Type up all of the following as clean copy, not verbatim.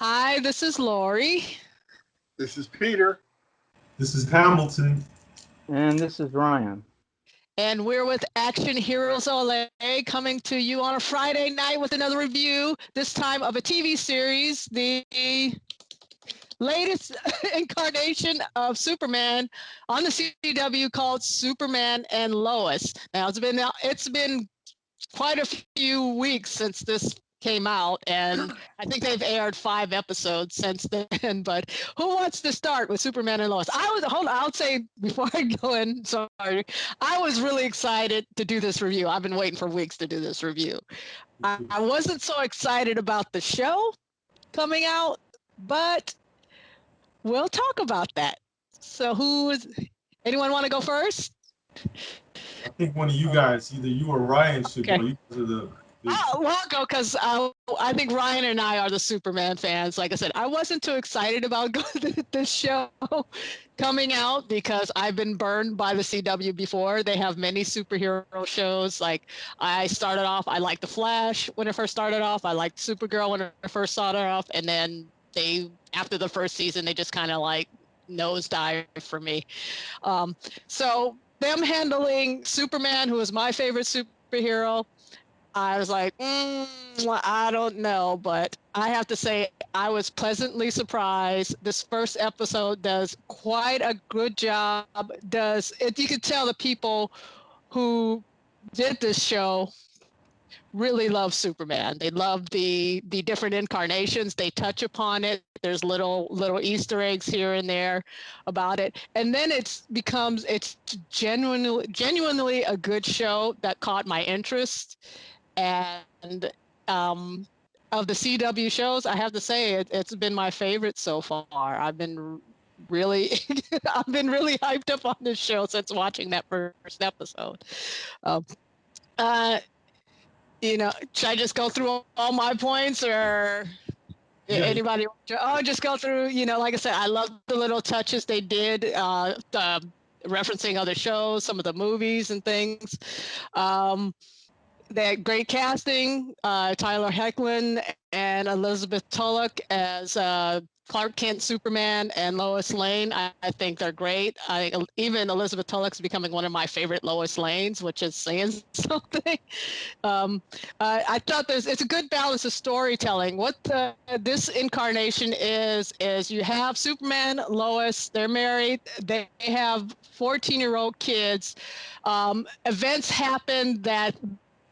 Hi, this is Lori. This is Peter. This is Hamilton. And this is Ryan. And we're with Action Heroes LA, coming to you on a Friday night with another review, this time of a TV series, the latest incarnation of Superman on the CW called Superman and Lois. Now, it's been quite a few weeks since this came out, and I think they've aired 5 episodes since then. But who wants to start with Superman and Lois? I'll say before I go in, sorry, I was really excited to do this review. I've been waiting for weeks to do this review. I wasn't so excited about the show coming out, but we'll talk about that. So anyone want to go first? I think one of you guys, either you or Ryan, should go. You guys are the I'll go because I think Ryan and I are the Superman fans. Like I said, I wasn't too excited about this show coming out because I've been burned by the CW before. They have many superhero shows. Like I liked The Flash when it first started off. I liked Supergirl when it first started off. And then after the first season, they just kind of like nosedive for me. So them handling Superman, who is my favorite superhero, I was like, I don't know, but I have to say I was pleasantly surprised. This first episode does quite a good job. You can tell the people who did this show really love Superman. They love the different incarnations. They touch upon it. There's little Easter eggs here and there about it. And then it's genuinely a good show that caught my interest. And of the CW shows, I have to say it's been my favorite so far. I've been really hyped up on this show since watching that first episode. Should I just go through all my points, or anybody? Just go through. Like I said, I love the little touches they did, referencing other shows, some of the movies and things. They had great casting, Tyler Hoechlin and Elizabeth Tolluch as Clark Kent, Superman, and Lois Lane. I think they're great. Even Elizabeth Tolluch's becoming one of my favorite Lois Lanes, which is saying something. I thought it's a good balance of storytelling. What this incarnation is you have Superman, Lois, they're married, they have 14-year-old kids. Events happen that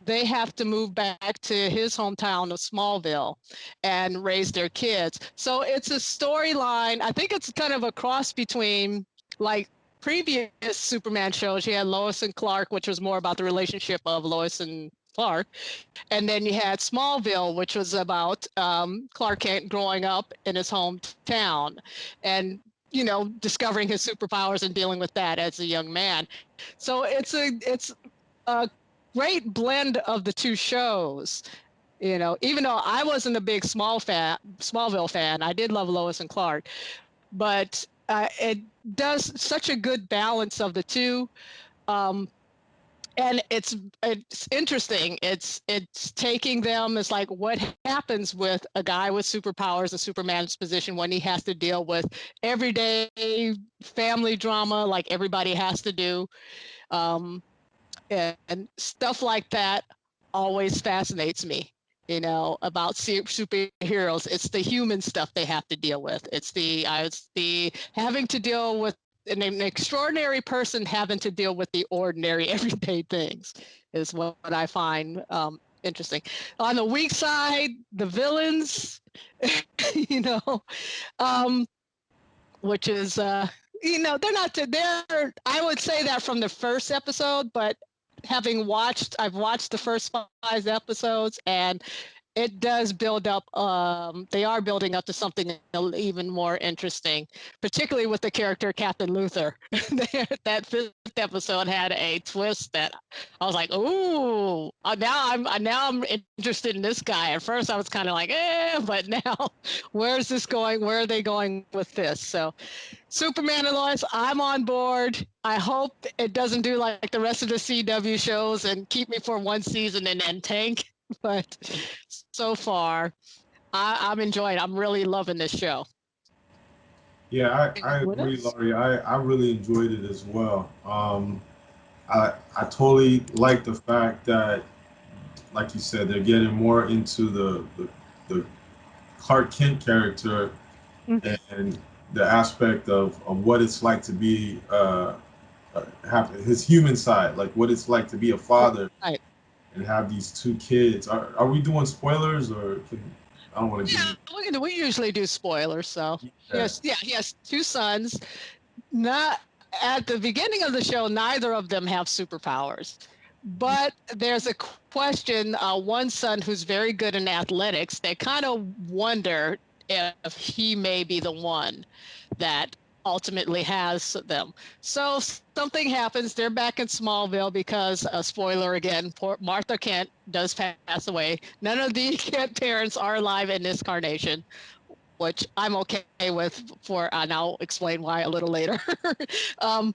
they have to move back to his hometown of Smallville and raise their kids. So it's a storyline. I think it's kind of a cross between like previous Superman shows. You had Lois and Clark, which was more about the relationship of Lois and Clark. And then you had Smallville, which was about Clark Kent growing up in his hometown and discovering his superpowers and dealing with that as a young man. So it's a great blend of the two shows. Even though I wasn't a big Smallville fan, I did love Lois and Clark, but it does such a good balance of the two. And it's interesting. It's taking them as like what happens with a guy with superpowers in Superman's position when he has to deal with everyday family drama like everybody has to do. And stuff like that always fascinates me, about superheroes. It's the human stuff they have to deal with. It's the having to deal with an extraordinary person having to deal with the ordinary everyday things is what I find interesting. On the weak side, the villains, which is they're not there. I would say that from the first episode, but I've watched the first 5 episodes, and it does build up. They are building up to something even more interesting, particularly with the character Captain Luthor. That 5th episode had a twist that I was like, "Ooh!" Now I'm interested in this guy. At first, I was kind of like, but now, where's this going? Where are they going with this? So, Superman and Lois, I'm on board. I hope it doesn't do like the rest of the CW shows and keep me for one season and then tank. But so far, I'm enjoying it. I'm really loving this show. Yeah, I What agree, else? Laurie. I really enjoyed it as well. I totally like the fact that, like you said, they're getting more into the Clark Kent character Mhm. and the aspect of what it's like to be have his human side, like what it's like to be a father Right. and have these two kids. Are we doing spoilers or I don't want to Yeah, give we usually do spoilers. So you. Yeah. he has two sons. Not at the beginning of the show, neither of them have superpowers. But there's a question. One son who's very good in athletics. They kind of wonder if he may be the one that ultimately has them. So something happens. They're back in Smallville because, spoiler again, poor Martha Kent does pass away. None of the Kent parents are alive in this carnation, which I'm okay with, and I'll explain why a little later. um,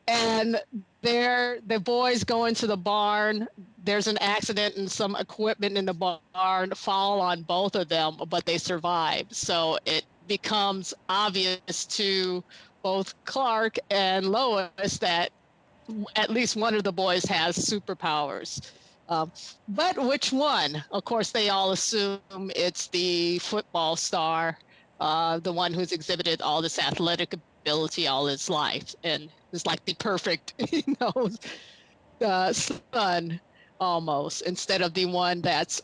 and the boys go into the barn. There's an accident and some equipment in the barn fall on both of them, but they survive. So it becomes obvious to both Clark and Lois that at least one of the boys has superpowers. Um, but which one? Of course, they all assume it's the football star, the one who's exhibited all this athletic ability all his life, and is like the perfect, son almost, instead of the one that's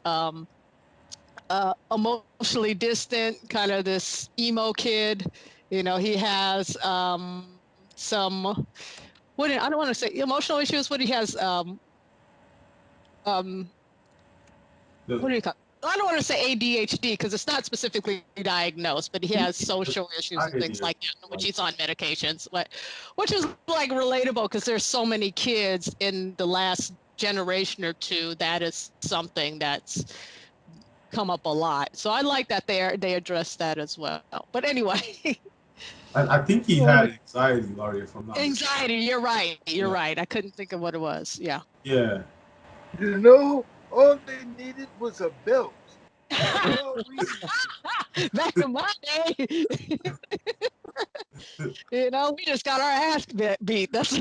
emotionally distant, kind of this emo kid. He has some I don't want to say emotional issues. What he has, um, The, what do you call? I don't want to say ADHD because it's not specifically diagnosed, but he has social issues and things I like that, which he's on medications. But which is like relatable because there's so many kids in the last generation or two. That is something that's come up a lot. So I like that they address that as well. But anyway, I think he had anxiety, Laurie, if I'm not mistaken. anxiety. You're right. You're Yeah. right. I couldn't think of what it was. Yeah. Yeah. All they needed was a belt. That's all we needed. Back in my day, we just got our ass beat. That's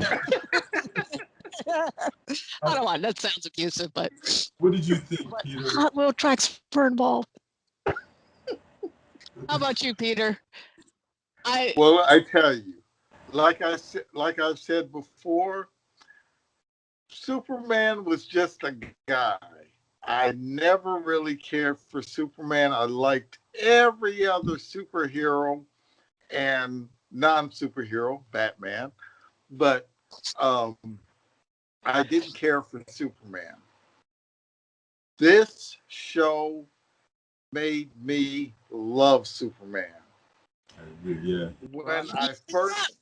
I don't want that sounds abusive, but What did you think, Peter? Hot Wheel tracks were involved. How about you, Peter? I Well, I tell you, like I've said before, Superman was just a guy. I never really cared for Superman. I liked every other superhero and non-superhero, Batman, but um, I didn't care for Superman. This show made me love Superman. Yeah. When I first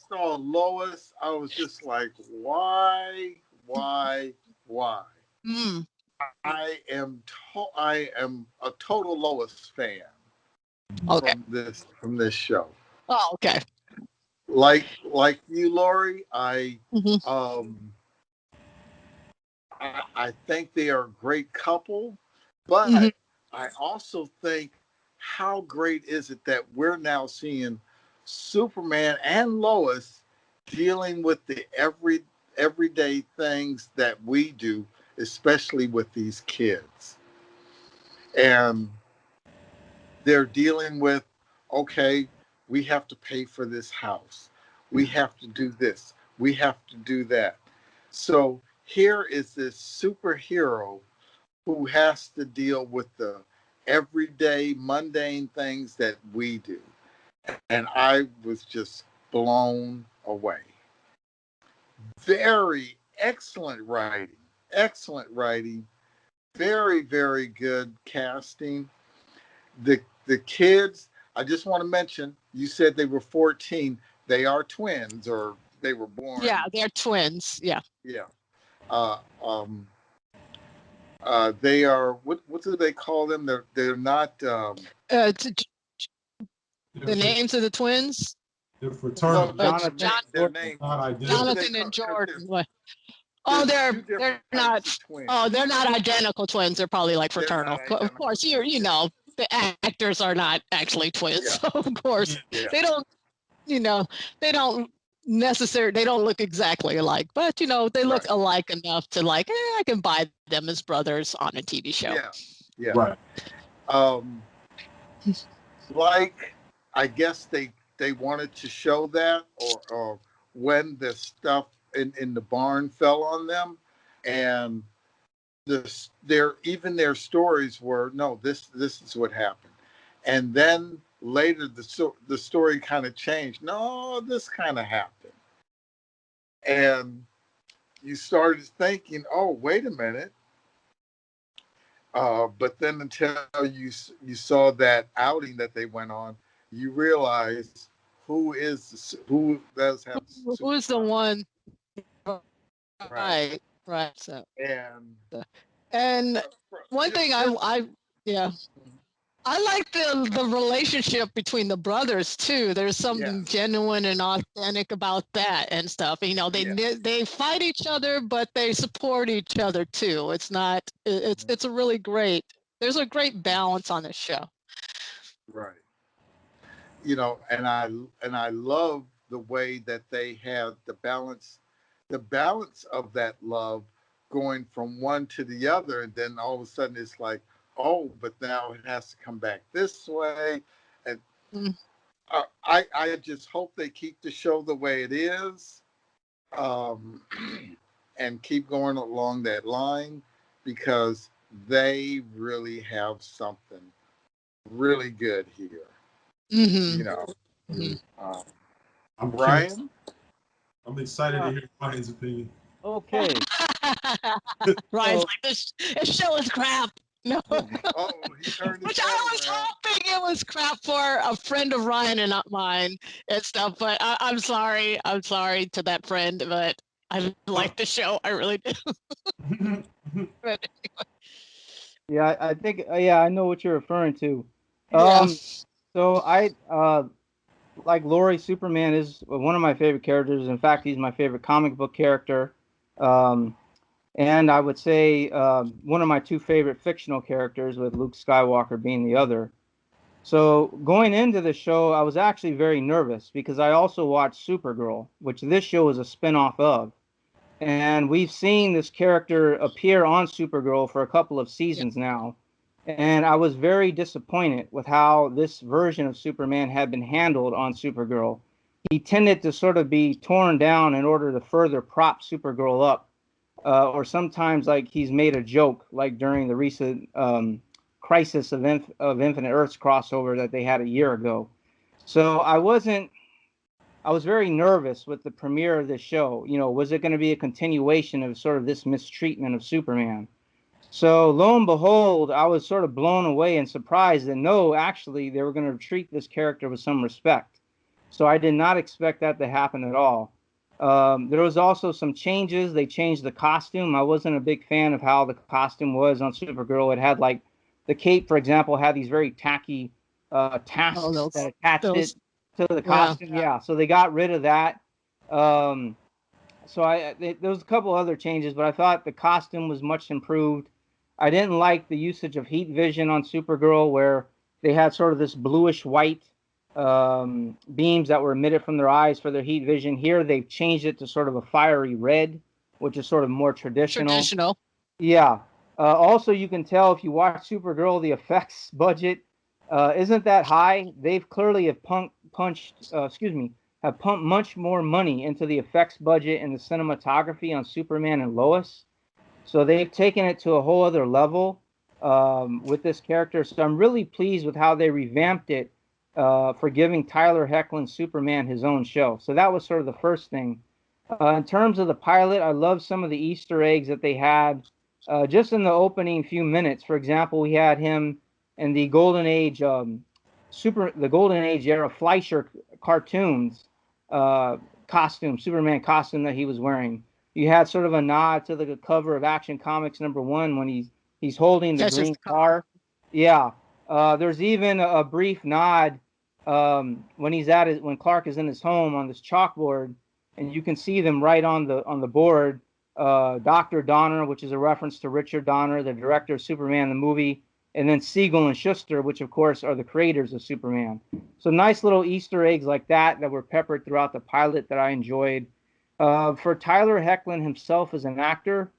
saw Lois, I was just like, why? mm, I am a total Lois fan okay. from this show. Oh, okay. Like you, Lori, Hmm. um I think they are a great couple, but Hmm. I also think how great is it that we're now seeing Superman and Lois dealing with the everyday things that we do, especially with these kids. And they're dealing with, okay, we have to pay for this house. We have to do this. We have to do that. So here is this superhero who has to deal with the everyday mundane things that we do. And I was just blown away. Very excellent writing, very good casting. The kids, I just want to mention, you said they were 14. They are twins, or they were Yeah, born. they're twins. Yeah. Yeah. Uh, um, they are what do they call them? They're not. The names of the twins. They're No, fraternal. no, Jonathan, their name. Not What do identical. they Jonathan call? and Jordan. Oh, There's two they're different not. types of twins. Oh, they're not identical twins. They're probably like They're not fraternal. Of identical course, you twins. know the actors are not actually twins. Yeah. So of course Yeah. they don't. You know they don't necessarily. They don't look exactly alike, but you know they look Right. alike enough to like. I can buy them as brothers on a TV show. Yeah. Yeah. Right. Um, like I guess they wanted to show that, or when the stuff in the barn fell on them, and their stories were, no, this is what happened, and then later the story kind of changed. No, this kind of happened, and you started thinking, oh, wait a minute. But then until you saw that outing that they went on, you realize who does have Who's the superpower, one? right? Right, right. So, And and one it's thing just yeah. I like the relationship between the brothers too. There's something yes, genuine and authentic about that and stuff. You know, yes, they fight each other, but they support each other too. It's not. It's a really great. There's a great balance on this show. right. And I love the way that they have the balance of that love going from one to the other, and then all of a sudden it's like, oh, but now it has to come back this way, and Mm. I just hope they keep the show the way it is, um, and keep going along that line, because they really have something really good here. Mm-hmm. You know, Mm-hmm. uh, I'm curious. Ryan. I'm excited to Uh, hear Ryan's opinion. okay. Ryan's So, like this show is crap. No. Oh, he turned his Which head I was around. hoping it was crap for a friend of Ryan and not mine and stuff. But I'm sorry. I'm sorry to that friend, but I like the show. I really do. But, yeah, I think, yeah, I know what you're referring to. yeah. Um, so like Laurie, Superman is one of my favorite characters. In fact, he's my favorite comic book character. Um, and I would say one of my two favorite fictional characters, with Luke Skywalker being the other. So going into the show, I was actually very nervous because I also watched Supergirl, which this show is a spinoff of. And we've seen this character appear on Supergirl for a couple of Yeah. seasons now. And I was very disappointed with how this version of Superman had been handled on Supergirl. He tended to sort of be torn down in order to further prop Supergirl up, or sometimes like he's made a joke, like during the recent Crisis of Infinite Earths crossover that they had a year ago. So I was very nervous with the premiere of this show. You know, was it going to be a continuation of sort of this mistreatment of Superman? So lo and behold, I was sort of blown away and surprised that no, actually, they were going to treat this character with some respect. So I did not expect that to happen at all. There was also some changes. They changed the costume. I wasn't a big fan of how the costume was on Supergirl. It had like the cape, for example, had these very tacky Oh, tasks that those, attached it those, to the yeah. costume. Yeah, so they got rid of that. Um, there was a couple other changes, but I thought the costume was much improved. I didn't like the usage of heat vision on Supergirl, where they had sort of this bluish white beams that were emitted from their eyes for their heat vision. Here they've changed it to sort of a fiery red, which is sort of more traditional. Traditional. Yeah. Also, you can tell if you watch Supergirl, the effects budget isn't that high. They've clearly have pumped much more money into the effects budget and the cinematography on Superman and Lois. So they've taken it to a whole other level with this character. So I'm really pleased with how they revamped it for giving Tyler Hoechlin Superman his own show. So that was sort of the first thing. In terms of the pilot, I love some of the Easter eggs that they had just in the opening few minutes. For example, we had him in the Golden Age the Golden Age era Fleischer cartoons costume, Superman costume that he was wearing. You had sort of a nod to the cover of Action Comics #1 when he's holding the Catches green the car. car. Yeah. There's even a brief nod when when Clark is in his home on this chalkboard, and you can see them right on the board. Dr. Donner, which is a reference to Richard Donner, the director of Superman the movie, and then Siegel and Schuster, which of course are the creators of Superman. So nice little Easter eggs like that were peppered throughout the pilot that I enjoyed. For Tyler Hoechlin himself as an actor,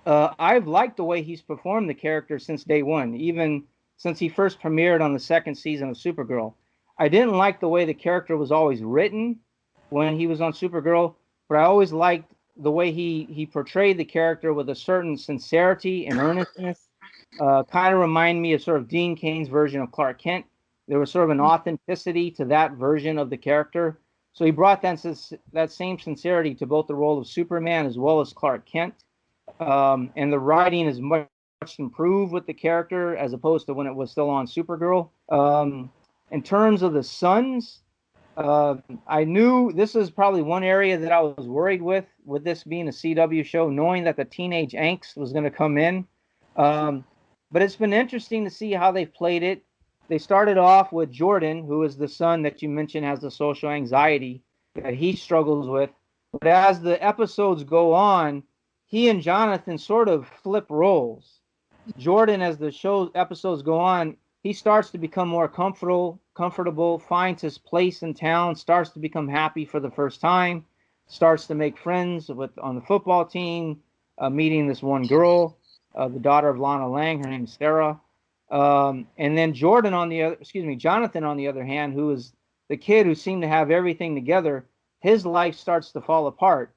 I've liked the way he's performed the character since day one, even since he first premiered on the second season of Supergirl. I didn't like the way the character was always written when he was on Supergirl, but I always liked the way he portrayed the character with a certain sincerity and earnestness. Kind of remind me of sort of Dean Cain's version of Clark Kent. There was sort of an authenticity to that version of the character. So he brought that same sincerity to both the role of Superman as well as Clark Kent. And the writing is much improved with the character as opposed to when it was still on Supergirl. In terms of the sons, I knew this is probably one area that I was worried with this being a CW show, knowing that the teenage angst was going to come in. But it's been interesting to see how they've played it. They started off with Jordan, who is the son that you mentioned has the social anxiety that he struggles with. But as the episodes go on, he and Jonathan sort of flip roles. Jordan, as the show episodes go on, he starts to become more comfortable, finds his place in town, starts to become happy for the first time, starts to make friends on the football team, meeting this one girl, the daughter of Lana Lang. Her name is Sarah. And then Jonathan, on the other hand, who is the kid who seemed to have everything together, his life starts to fall apart.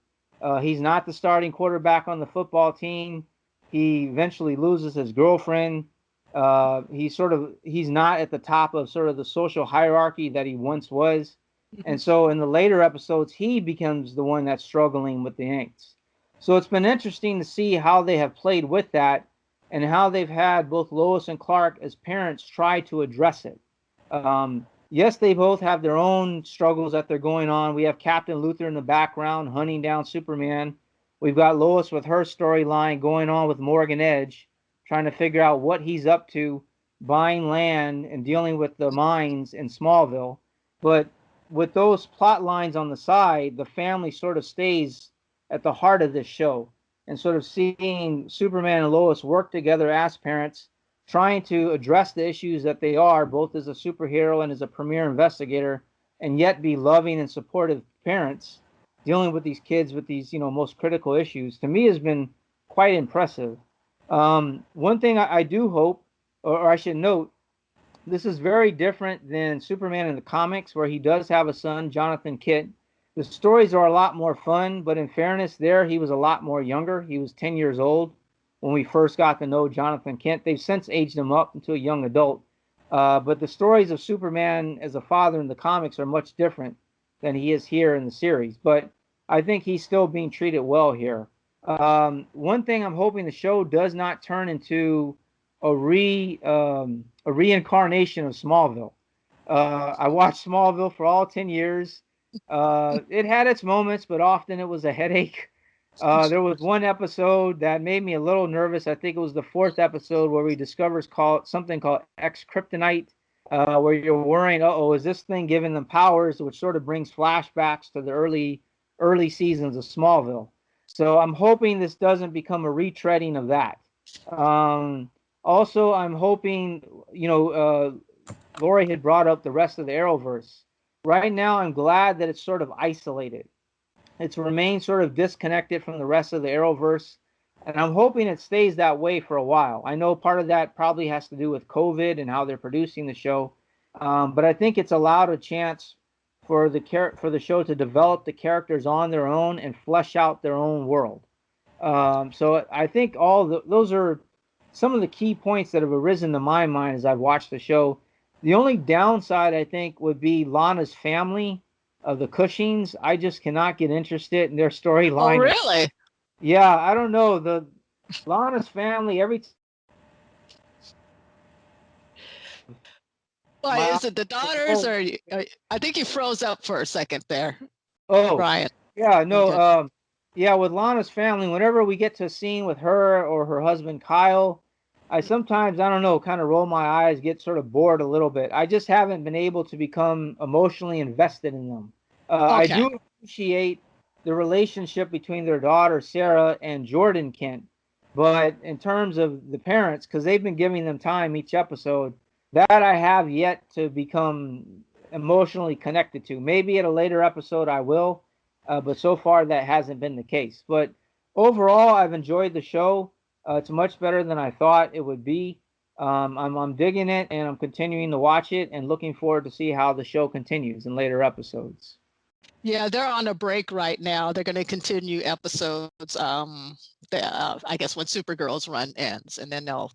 He's not the starting quarterback on the football team. He eventually loses his girlfriend. He's not at the top of sort of the social hierarchy that he once was. And so in the later episodes, he becomes the one that's struggling with the angst. So it's been interesting to see how they have played with that and how they've had both Lois and Clark as parents try to address it. Yes, they both have their own struggles that they're going on. We have Captain Luthor in the background hunting down Superman. We've got Lois with her storyline going on with Morgan Edge, trying to figure out what he's up to, buying land and dealing with the mines in Smallville. But with those plot lines on the side, the family sort of stays at the heart of this show. And sort of seeing Superman and Lois work together as parents, trying to address the issues that they are, both as a superhero and as a premier investigator, and yet be loving and supportive parents, dealing with these kids with these, most critical issues, to me has been quite impressive. One thing I do hope, or I should note, this is very different than Superman in the comics, where he does have a son, Jonathan Kent. The stories are a lot more fun, but in fairness, there he was a lot more younger. He was 10 years old when we first got to know Jonathan Kent. They've since aged him up into a young adult. But the stories of Superman as a father in the comics are much different than he is here in the series. But I think he's still being treated well here. One thing I'm hoping the show does not turn into a reincarnation of Smallville. I watched Smallville for all 10 years. It had its moments, but often it was a headache. There was one episode that made me a little nervous. I think it was the fourth episode where we discover something called X-Kryptonite, where you're worrying, is this thing giving them powers, which sort of brings flashbacks to the early seasons of Smallville. So I'm hoping this doesn't become a retreading of that. Also, I'm hoping, Lori had brought up the rest of the Arrowverse. Right now, I'm glad that it's sort of isolated. It's remained sort of disconnected from the rest of the Arrowverse, and I'm hoping it stays that way for a while. I know part of that probably has to do with COVID and how they're producing the show, but I think it's allowed a chance for the show to develop the characters on their own and flesh out their own world. So I think those are some of the key points that have arisen to my mind as I've watched the show. The only downside, I think, would be Lana's family of the Cushings. I just cannot get interested in their storyline. Oh, really? Yeah, I don't know. The Lana's family, Why is it the daughters, or I think you froze up for a second there, Ryan? Yeah, no, with Lana's family, whenever we get to a scene with her or her husband Kyle, I sometimes, I don't know, kind of roll my eyes, get sort of bored a little bit. I just haven't been able to become emotionally invested in them. Okay. I do appreciate the relationship between their daughter Sarah and Jordan Kent. But in terms of the parents, because they've been giving them time each episode, that I have yet to become emotionally connected to. Maybe at a later episode I will, but so far that hasn't been the case. But overall, I've enjoyed the show. It's much better than I thought it would be. I'm digging it, and I'm continuing to watch it, and looking forward to see how the show continues in later episodes. Yeah, they're on a break right now. They're going to continue episodes. I guess when Supergirl's run ends, and then they'll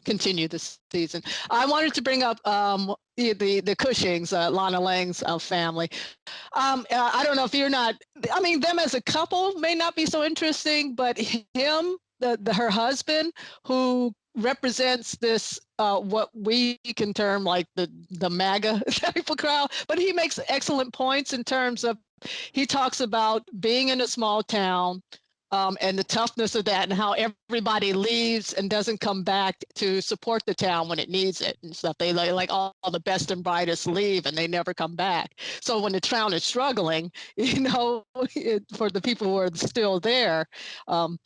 continue this season. I wanted to bring up the Cushings, Lana Lang's family. I don't know if you're not. I mean, them as a couple may not be so interesting, but him, her husband, who represents this what we can term like the MAGA type of crowd, but he makes excellent points in terms of he talks about being in a small town, and the toughness of that, and how everybody leaves and doesn't come back to support the town when it needs it and stuff. They like all the best and brightest leave and they never come back. So when the town is struggling, for the people who are still there, and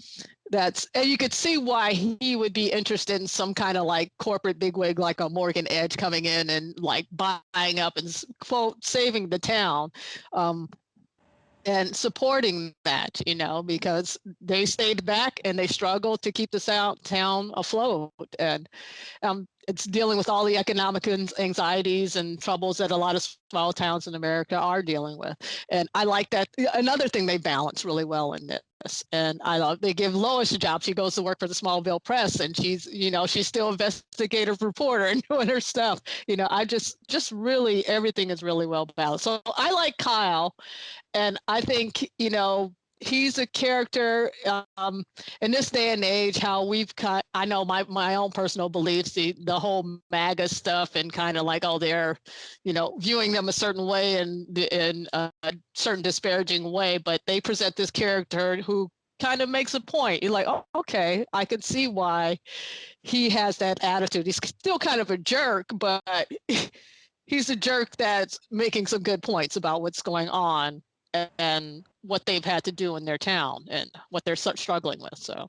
you could see why he would be interested in some kind of like corporate bigwig like a Morgan Edge coming in and like buying up and quote saving the town. And supporting that, because they stayed back and they struggled to keep the town afloat. And it's dealing with all the economic anxieties and troubles that a lot of small towns in America are dealing with. And I like that. Another thing they balance really well in this. And I love they give Lois a job. She goes to work for the Smallville Press, and she's still investigative reporter and doing her stuff. I just really everything is really well balanced. So I like Kyle. And I think, he's a character in this day and age, how I know my own personal beliefs, the whole MAGA stuff and kind of like, oh, they're, viewing them a certain way and in a certain disparaging way, but they present this character who kind of makes a point. You're like, oh, okay, I can see why he has that attitude. He's still kind of a jerk, but he's a jerk that's making some good points about what's going on and what they've had to do in their town and what they're struggling with. So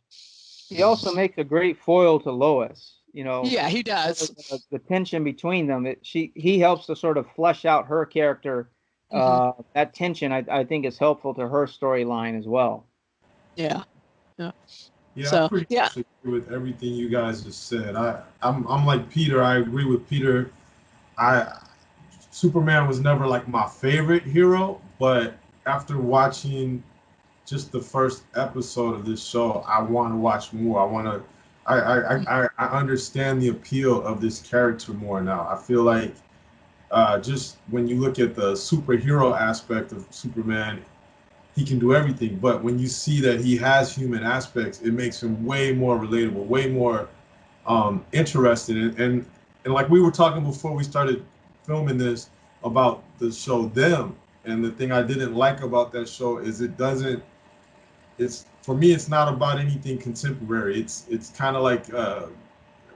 he also makes a great foil to Lois. Yeah, he does. The tension between them. He helps to sort of flesh out her character. That tension, I think, is helpful to her storyline as well. Yeah. Yeah, I pretty much agree with everything you guys just said. I'm like Peter. I agree with Peter. Superman was never like my favorite hero, but after watching just the first episode of this show, I want to watch more. I understand the appeal of this character more now. I feel like just when you look at the superhero aspect of Superman, he can do everything. But when you see that he has human aspects, it makes him way more relatable, way more interesting. And like we were talking before we started filming this about the show Them, and the thing I didn't like about that show is it's for me, it's not about anything contemporary. It's kind of like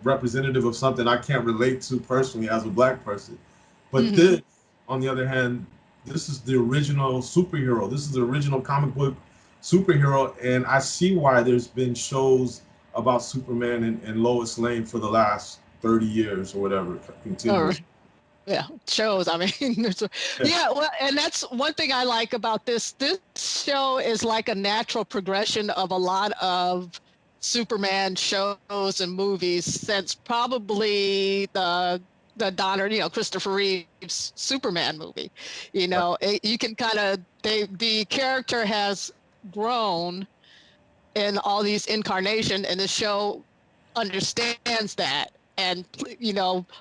representative of something I can't relate to personally as a Black person. But this, on the other hand, this is the original superhero. This is the original comic book superhero, and I see why there's been shows about Superman and Lois Lane for the last 30 years or whatever. Yeah, shows. I mean, well, and that's one thing I like about this. This show is like a natural progression of a lot of Superman shows and movies since probably the Donner, Christopher Reeve's Superman movie. You can kind of the character has grown in all these incarnations, and the show understands that, and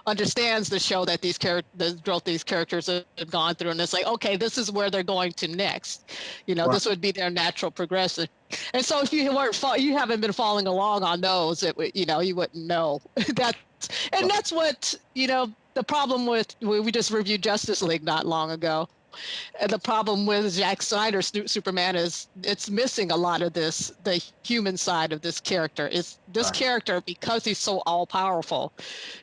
understands the show that the growth these characters have gone through, and it's like, okay, this is where they're going to next. This would be their natural progression. And so if you haven't been following along on those, you wouldn't know that's what the problem with, we just reviewed Justice League not long ago. And the problem with Zack Snyder's Superman is it's missing a lot of the human side of this character. Is this character, because he's so all powerful,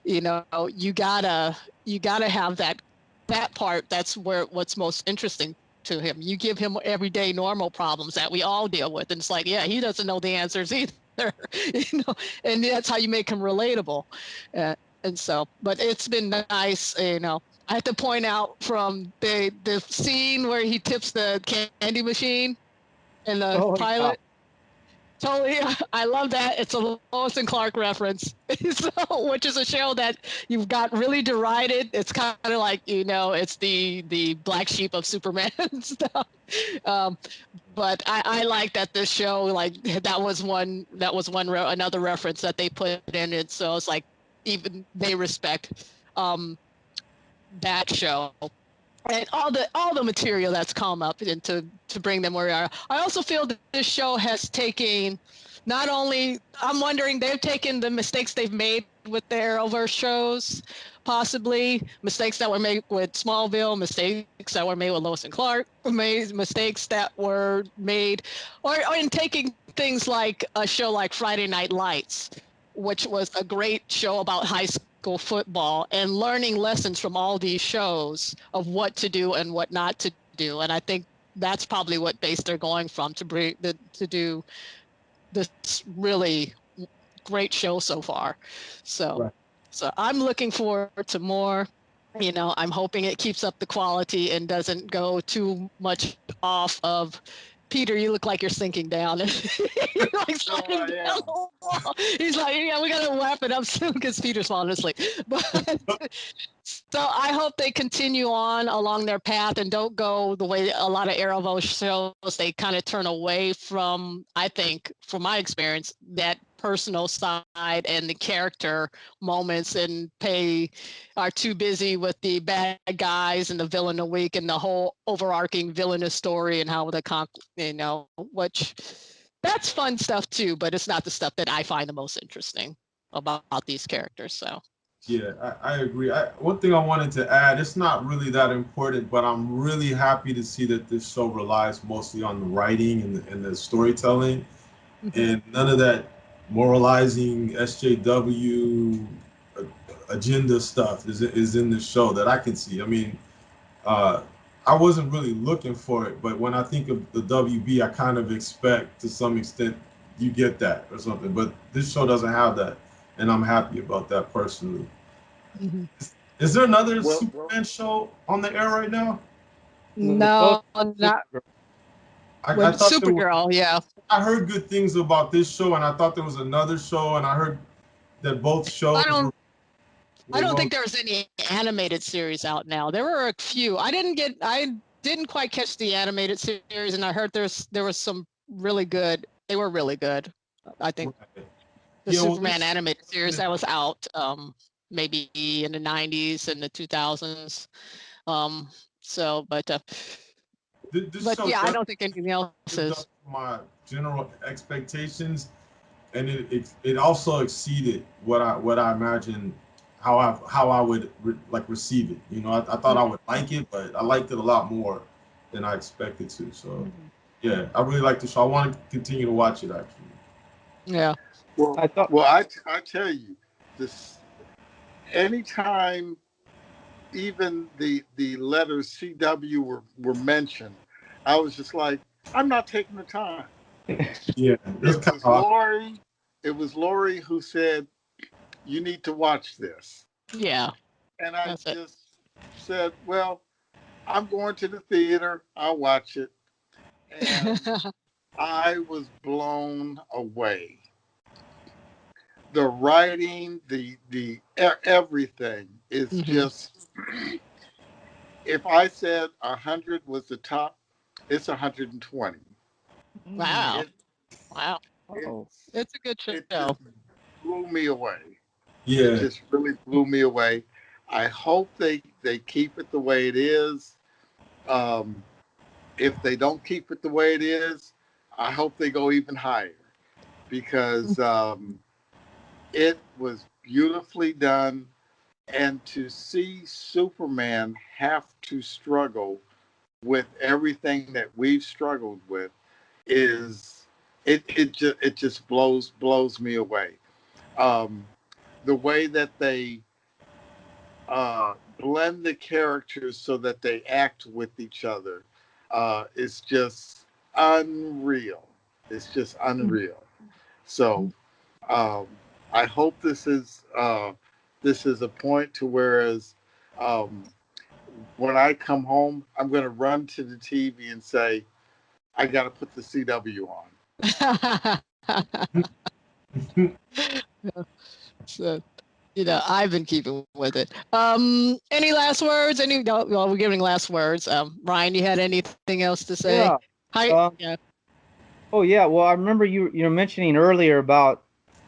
you gotta have that part. That's what's most interesting to him. You give him everyday normal problems that we all deal with, and it's like, yeah, he doesn't know the answers either. And that's how you make him relatable. And so, but it's been nice. I have to point out from the scene where he tips the candy machine in the Oh, yeah. pilot. Totally, I love that. It's a Lois and Clark reference, which is a show that you've got really derided. It's kind of like, it's the black sheep of Superman stuff. But I like that this show, like that was another reference that they put in it. So it's like even they respect that show. And all the material that's come up and to bring them where we are. I also feel that this show has taken not only, I'm wondering, they've taken the mistakes they've made with their Arrowverse shows, possibly mistakes that were made with Smallville, mistakes that were made with Lois and Clark, mistakes that were made, or in taking things like a show like Friday Night Lights, which was a great show about high school football, and learning lessons from all these shows of what to do and what not to do. And I think that's probably what base they're going from to do this really great show so far. So, Right. so I'm looking forward to more. I'm hoping it keeps up the quality and doesn't go too much off of. Peter, you look like you're sinking down. You're like sliding down the wall. He's like, yeah, we gotta wrap it up soon because Peter's falling asleep. But so I hope they continue on along their path and don't go the way a lot of Arrowverse shows. They kind of turn away from, I think, from my experience, that personal side and the character moments, and are too busy with the bad guys and the villain of the week and the whole overarching villainous story and how which that's fun stuff too, but it's not the stuff that I find the most interesting about these characters. So. Yeah, I agree. One thing I wanted to add, it's not really that important, but I'm really happy to see that this show relies mostly on the writing and the storytelling, and none of that moralizing SJW agenda stuff is in the show that I can see. I mean, I wasn't really looking for it, but when I think of the WB, I kind of expect to some extent you get that or something. But this show doesn't have that, and I'm happy about that personally. Mm-hmm. Is there another Well, Superman show on the air right now? No, not I with thought there was, Supergirl. Yeah, I heard good things about this show, and I thought there was another show, and I heard that both shows I don't. I were don't going. think there's any animated series out now. There were a few. I didn't quite catch the animated series, and I heard there was some really good. They were really good. I think Right. the Yeah, well, Superman animated series that was out, maybe in the 90s and the 2000s. Um, so, this but show yeah, I does don't think anything else lived up is. to my general expectations, and it also exceeded what I imagined how I would receive it. I thought I would like it, but I liked it a lot more than I expected to. So yeah, I really like the show. I want to continue to watch it actually. Yeah. well, I thought, I tell you, this anytime even the letters CW were mentioned, I was just like, I'm not taking the time. Yeah, that's It kind was of Lori. It was Lori who said, "You need to watch this," Yeah. and I That's it. just said, "Well, I'm going to the theater. I'll watch it," and I was blown away. The writing, everything is Hmm. just. If I said 100 was the top, it's 120. Wow. It Wow. oh, It's a good it show. just blew me away. It yeah. just really blew me away. I hope they keep it the way it is. Um, if they don't keep it the way it is, I hope they go even higher because it was beautifully done. And to see Superman have to struggle with everything that we've struggled with is it just blows me away. Um, the way that they blend the characters so that they act with each other. It's just unreal. It's just unreal. So um, I hope this is a point to whereas um, when I come home, I'm going to run to the TV and say, I got to put the CW on. So, I've been keeping with it. Any last words? Well, we're giving last words. Ryan, you had anything else to say? Yeah. Hi. Um, Yeah. oh yeah. Well, I remember you were mentioning earlier about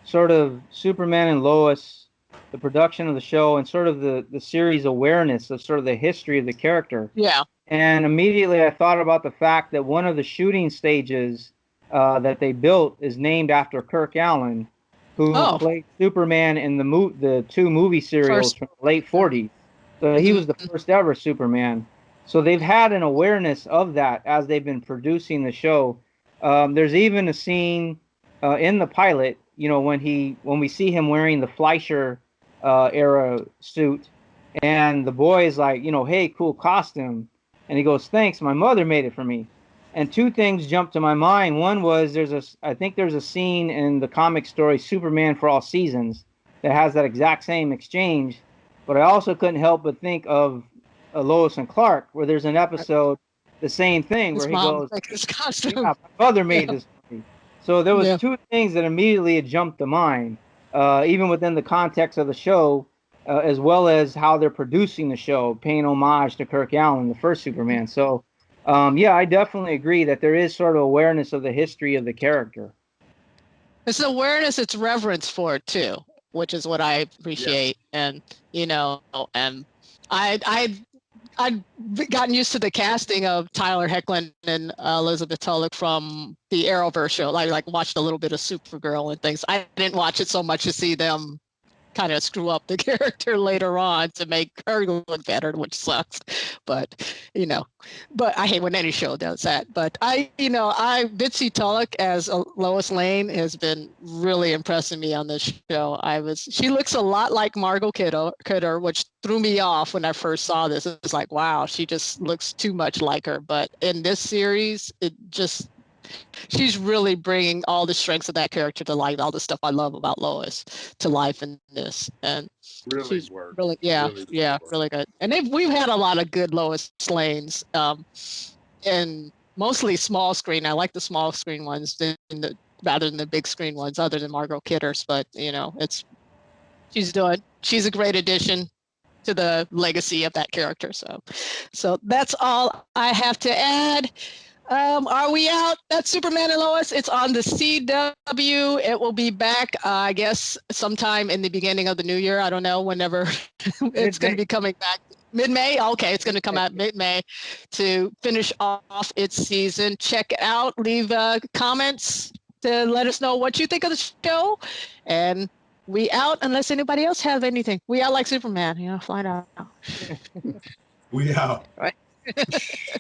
sort of Superman and Lois, the production of the show, and sort of the series awareness of sort of the history of the character. Yeah. And immediately I thought about the fact that one of the shooting stages that they built is named after Kirk Allen, who Oh, played Superman in the two movie serials first. from the late 40s. So he was the Mhm. first ever Superman. So they've had an awareness of that as they've been producing the show. There's even a scene in the pilot, when we see him wearing the Fleischer era suit, and the boy is like, hey, cool costume. And he goes, thanks, my mother made it for me. And two things jumped to my mind. One was I think there's a scene in the comic story Superman for All Seasons that has that exact same exchange. But I also couldn't help but think of Lois and Clark, where there's an episode, the same thing, His where he mom goes, makes his yeah, costume. my mother Yeah. made this for me. So there was Yeah. two things that immediately had jumped to mind, even within the context of the show, as well as how they're producing the show, paying homage to Kirk Allen, the first Superman. So, yeah, I definitely agree that there is sort of awareness of the history of the character. It's awareness, it's reverence for it too, which is what I Yeah. appreciate. And and I I'd gotten used to the casting of Tyler Hoechlin and Elizabeth Tolluch from the Arrowverse show. I like watched a little bit of Supergirl and things. I didn't watch it so much to see them kind of screw up the character later on to make her look better, which sucks. But but I hate when any show does that. But Bitsy Tulloch as Lois Lane has been really impressing me on this show. She looks a lot like Margot Kidder, which threw me off when I first saw this. It was like, wow, she just looks too much like her. But in this series, she's really bringing all the strengths of that character to life, all the stuff I love about Lois to life in this. And Really she's works. Really works. really good. And we've had a lot of good Lois Lanes, and mostly small screen. I like the small screen ones rather than the big screen ones, other than Margot Kidder's. But she's a great addition to the legacy of that character. So that's all I have to add. Are we out? That's Superman and Lois. It's on the CW. It will be back, I guess, sometime in the beginning of the new year. I don't know, whenever it's going to Mid-May. be coming back. Mid-May? Okay, it's going to come out mid-May to finish off its season. Check it out. Leave comments to let us know what you think of the show. And we out unless anybody else have anything. We out like Superman, flying out. We out. Right.